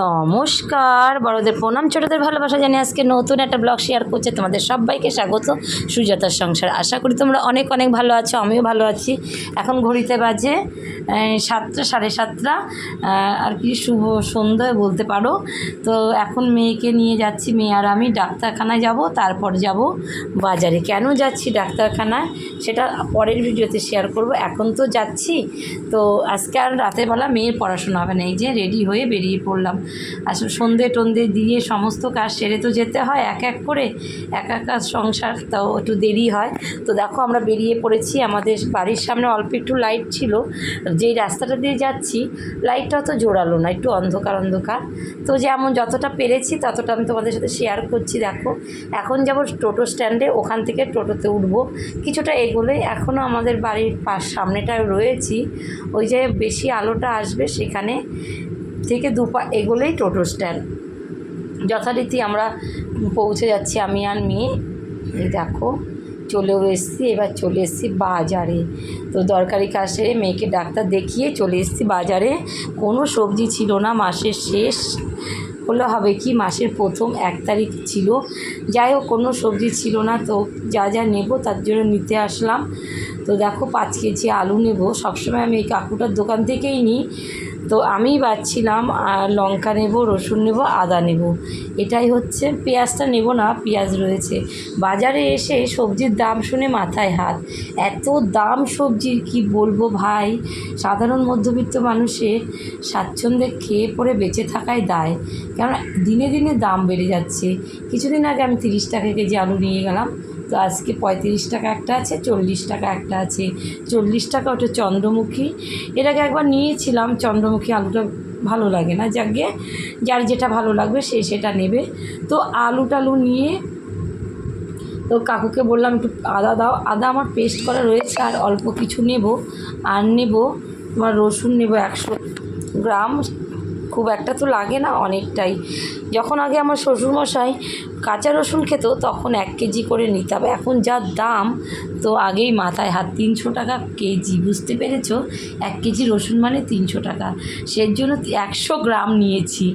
নমস্কার, বড়দের প্রণাম, ছোটদের ভালোবাসা জানিয়ে আজকে নতুন একটা ব্লগ শেয়ার করছে। তোমাদের সবাইকে স্বাগত সুজাতার সংসার। আশা করি তোমরা অনেক অনেক ভালো আছো, আমিও ভালো আছি। এখন ঘড়িতে বাজে 7টা, 7:30, আর কি শুভ সন্ধ্যা বলতে পারো। তো এখন মেয়েকে নিয়ে যাচ্ছি, মেয়ে আর আমি ডাক্তারখানায় যাব, তারপর যাব বাজারে। কেন যাচ্ছি ডাক্তারখানায় সেটা পরের ভিডিওতে শেয়ার করব। এখন তো যাচ্ছি, তো আজকে আর রাতের বেলা মেয়ের পড়াশোনা হবে না। এই যে রেডি হয়ে বেরিয়ে পড়লাম। আসলে সন্ধে টন্ধে দিয়ে সমস্ত কাজ সেরে তো যেতে হয় এক এক করে, একা সংসার, তো একটু দেরি হয়। তো দেখো আমরা বেরিয়ে পড়েছি। আমাদের বাড়ির সামনে অল্প একটু লাইট ছিল, যেই রাস্তাটা দিয়ে যাচ্ছি লাইটটা অত জোরালো না, একটু অন্ধকার অন্ধকার। তো যেমন যতটা পেরেছি ততটা আমি তোমাদের সাথে শেয়ার করছি। দেখো এখন যাব টোটো স্ট্যান্ডে, ওখান থেকে টোটোতে উঠবো। কিছুটা এগোলে এখনও আমাদের বাড়ির সামনেটায় রয়েছি, ওই যে বেশি আলোটা আসবে সেখানে থেকে দুপা এগোলেই টোটো স্ট্যান্ড। যথারীতি আমরা পৌঁছে যাচ্ছি, আমি আর মেয়ে। এই দেখো চলেও এসেছি, এবার চলে এসেছি বাজারে। তো দরকারি কাজে মেয়েকে ডাক্তার দেখিয়ে চলে এসেছি বাজারে। কোনো সবজি ছিল না, মাসের শেষ হলে হবে কি, মাসের প্রথম 1 তারিখ ছিল। যাই হোক কোনো সবজি ছিল না, তো যা যা নেব তার জন্য নিতে আসলাম। তো দেখো 5 কেজি আলু নেব। সবসময় আমি এই কাকুটার দোকান থেকেই নিই। তো আমি বাছছিলাম লঙ্কা নেব, রসুন নেব, আদা নেব, এটাই হচ্ছে। পেঁয়াজটা নেব না, পেঁয়াজ রয়েছে। বাজারে এসে সবজির দাম শুনে মাথায় হাত, এত দাম সবজির কি বলবো ভাই। সাধারণ মধ্যবিত্ত মানুষের স্বাচ্ছন্দ্যে খেয়ে পরে বেঁচে থাকাই দায়, কেননা দিনে দিনে দাম বেড়ে যাচ্ছে। কিছুদিন আগে আমি 30 টাকা কেজি আলু নিয়ে গেলাম, তো আজকে 35 টাকা একটা আছে, 40 টাকা একটা আছে। 40 টাকা ওটা চন্দ্রমুখী। এর আগে একবার নিয়েছিলাম চন্দ্রমুখী আলুটা, ভালো লাগে না, যাকে যার যেটা ভালো লাগবে সে সেটা নেবে। তো আলু টালু নিয়ে তো কাকুকে বললাম একটু আদা দাও। আদা আমার পেস্ট করা রয়েছে, আর অল্প কিছু নেব। আর নেব তোমার রসুন নেব 100 গ্রাম। খুব একটা তো লাগে না, অনেকটাই। যখন আগে আমার শ্বশুরমশাই কাঁচা রসুন খেত তখন 1 কেজি করে নিতাম। এখন যা দাম, তো আগেই মাথায় হাত। 300 টাকা কেজি, বুঝতে পেরেছ? 1 কেজি রসুন মানে 300 টাকা। সেই জন্য 100 গ্রাম নিয়েছি।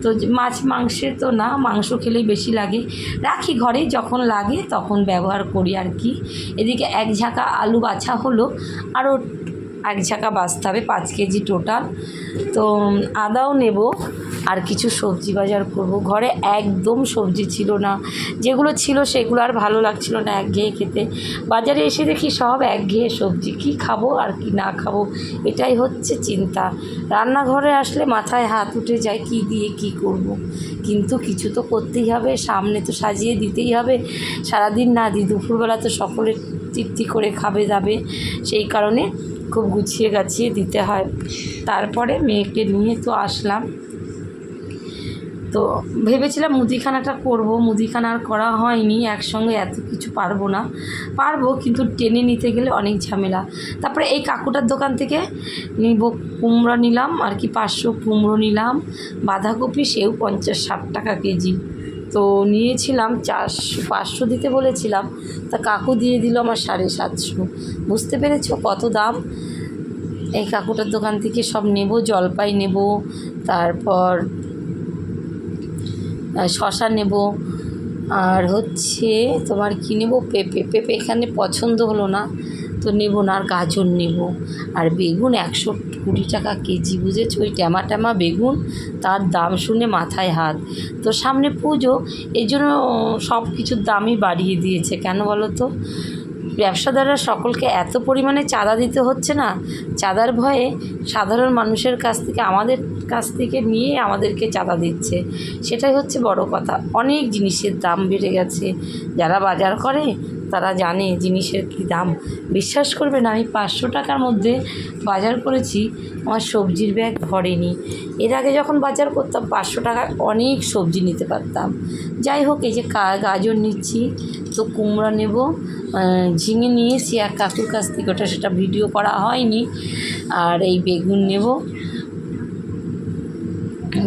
তো মাছ মাংসের তো না, মাংস খেলেই বেশি লাগে, রাখি ঘরে, যখন লাগে তখন ব্যবহার করি আর কি। এদিকে 1 ঝাঁকা আলু বাছা হলো, আরও 1 ঝাঁকা বাছতে হবে, 5 কেজি টোটাল। তো আদাও নেব, আর কিছু সবজি বাজার করব। ঘরে একদম সবজি ছিল না, যেগুলো ছিল সেগুলো আর ভালো লাগছিল না, একঘেয়ে খেতে। বাজারে এসে দেখি সব একঘেয়ে সবজি, কি খাবো আর কি না খাবো, এটাই হচ্ছে চিন্তা। রান্নাঘরে আসলে মাথায় হাত উঠে যায়, কি দিয়ে কি করব। কিন্তু কিছু তো করতেই হবে, সামনে তো সাজিয়ে দিতেই হবে। সারাদিন না দিই, দুপুরবেলা তো সকলে তৃপ্তি করে খাবে যাবে, সেই কারণে খুব গুছিয়ে গাছিয়ে দিতে হয়। তারপরে মেয়েকে নিয়ে তো আসলাম। তো ভেবেছিলাম মুদিখানাটা করব, মুদিখানা আর করা হয়নি। একসঙ্গে এত কিছু পারবো না, পারবো কিন্তু টেনে নিতে গেলে অনেক ঝামেলা। তারপরে এই কাকুটার দোকান থেকে নিব, কুমড়ো নিলাম আর কি, 500 কুমড়ো নিলাম। বাঁধাকপি সেও 50-60 টাকা কেজি। তো নিয়েছিলাম 500 দিতে বলেছিলাম, তা কাকু দিয়ে দিল আমার 750। বুঝতে পেরেছো কত দাম। এই কাকুটার দোকান থেকে সব নেব। জলপাই নেব, তারপর শশা নেব, আর হচ্ছে তোমার কী নেব, পেঁপে এখানে পছন্দ হলো না, তো নেব না। আর গাজর নেব, আর বেগুন 120 টাকা কেজি, বুঝেছো? ওই ট্যামা বেগুন, তার দাম শুনে মাথায় হাত। তো সামনে পুজো, এই জন্য সব কিছুর দামই বাড়িয়ে দিয়েছে। কেন বলো তো? ব্যবসাদাররা সকলকে এত পরিমাণে চাঁদা দিতে হচ্ছে না, চাঁদার ভয়ে সাধারণ মানুষের কাছ থেকে, আমাদের কাছ থেকে নিয়ে আমাদেরকে চাঁদা দিচ্ছে। সেটাই হচ্ছে বড় কথা। অনেক জিনিসের দাম বেড়ে গেছে, যারা বাজার করে তারা জানে জিনিসের কী দাম। বিশ্বাস করবে না, আমি 500 টাকার মধ্যে বাজার করেছি, আমার সবজির ব্যাগ ভরেনি। এর আগে যখন বাজার করতাম 500 টাকায় অনেক সবজি নিতে পারতাম। যাই হোক, এই যে গাজর নিচ্ছি, তো কুমড়া নেব, ঝিঙে নিয়েছি এক কাকুর কাছ থেকে, ওটা সেটা ভিডিও করা হয়নি। আর এই বেগুন নেব,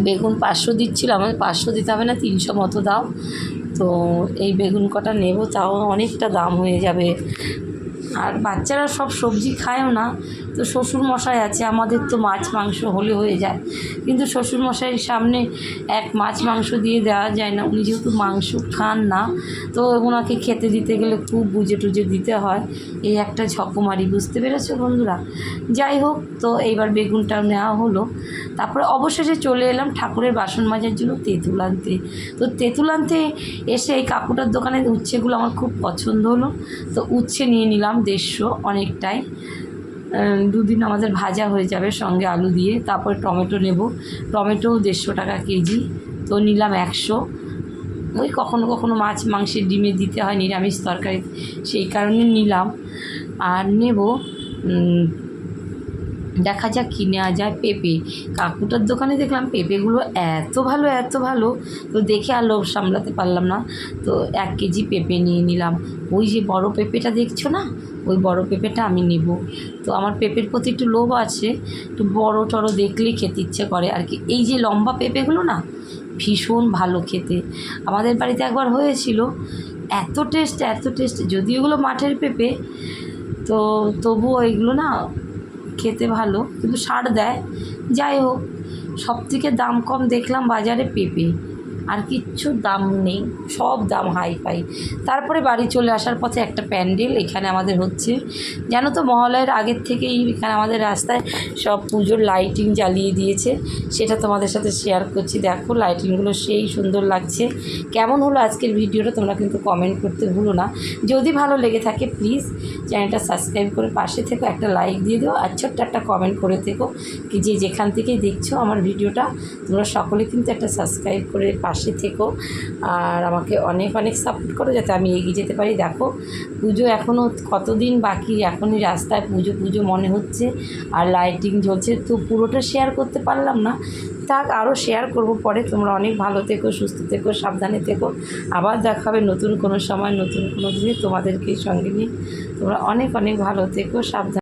বেগুন 500 দিচ্ছিল, আমাকে 500 দিতে হবে না, 300 মতো দাও। তো এই বেগুন কটা নেব, তাও অনেকটা দাম হয়ে যাবে। আর বাচ্চারা সব সবজি খায়ও না, তো তো শ্বশুরমশাই আছে, আমাদের তো মাছ মাংস হলে হয়ে যায়, কিন্তু শ্বশুরমশাইয়ের সামনে মাছ মাংস দিয়ে দেওয়া যায় না। উনি যেহেতু মাংস খান না, তো ওনাকে খেতে দিতে গেলে খুব বুঝে টুজে দিতে হয়। এই একটা ঝকমারি, বুঝতে পেরেছো বন্ধুরা? যাই হোক, তো এইবার বেগুনটাও নেওয়া হলো। তারপরে অবশেষে চলে এলাম ঠাকুরের বাসন মাজার জন্য তেঁতুল আনতে। তো তেঁতুল আনতে এসে এই কাকুটার দোকানের উচ্ছেগুলো আমার খুব পছন্দ হলো, তো উচ্ছে নিয়ে নিলাম 150, অনেকটাই। 2 দিন আমাদের ভাজা হয়ে যাবে সঙ্গে আলু দিয়ে। তারপরে টমেটো নেব, টমেটোও 150 টাকা কেজি, তো নিলাম 100। ওই কখনো কখনো মাছ মাংসের ডিমে দিতে হয় নিরামিষ তরকারি, সেই কারণে নিলাম। আর নেব, দেখা যাক কী নেওয়া যায়। পেঁপে, কাকুটার দোকানে দেখলাম পেঁপেগুলো এত ভালো এত ভালো, তো দেখে আর লোভ সামলাতে পারলাম না, তো 1 কেজি পেঁপে নিয়ে নিলাম। ওই যে বড় পেঁপেটা দেখছো না, ওই বড় পেঁপেটা আমি নেব। তো আমার পেঁপের প্রতি একটু লোভ আছে, একটু বড় টড়ো দেখলেই খেতে ইচ্ছে করে আর কি। এই যে লম্বা পেঁপেগুলো না, ভীষণ ভালো খেতে। আমাদের বাড়িতে একবার হয়েছিল, এত টেস্ট, যদিও এগুলো মাঠের পেঁপে, তো তবুও এগুলো না খেতে ভালো, কিন্তু সার দেয়। যাই হোক, সবথেকে দাম কম দেখলাম বাজারে পেঁপে, আর কিচ্ছু দাম নেই, সব দাম হাই ফাই। তারপরে বাড়ি চলে আসার পথে একটা প্যান্ডেল এখানে আমাদের হচ্ছে, জানো তো, মহালয়ের আগের থেকেই এখানে আমাদের রাস্তায় সব পুজোর লাইটিং জ্বালিয়ে দিয়েছে। সেটা তোমাদের সাথে শেয়ার করছি। দেখো লাইটিংগুলো সেই সুন্দর লাগছে। কেমন হলো আজকের ভিডিওটা তোমরা কিন্তু কমেন্ট করতে ভুলো না। যদি ভালো লেগে থাকে প্লিজ চ্যানেলটা সাবস্ক্রাইব করে পাশে থেকো, একটা লাইক দিয়ে দিও, আর ছোট্ট একটা কমেন্ট করে থেকো কি যেখান থেকেই দেখছো আমার ভিডিওটা, তোমরা সকলে কিন্তু একটা সাবস্ক্রাইব করে পাশে থেকো, আর আমাকে অনেক অনেক সাপোর্ট করো যাতে আমি এগিয়ে যেতে পারি। দেখো পুজো এখনও কতদিন বাকি, এখনই রাস্তায় পুজো মনে হচ্ছে, আর লাইটিং জ্বলছে, তো পুরোটা শেয়ার করতে পারলাম না, থাক আরও শেয়ার করব পরে। তোমরা অনেক ভালো থেকো, সুস্থ থেকো, সাবধানে থেকো। আবার দেখা হবে নতুন কোনো সময়, নতুন কোনো দিনে তোমাদেরকে সঙ্গে নিয়ে। তোমরা অনেক অনেক ভালো থেকো, সাবধানে।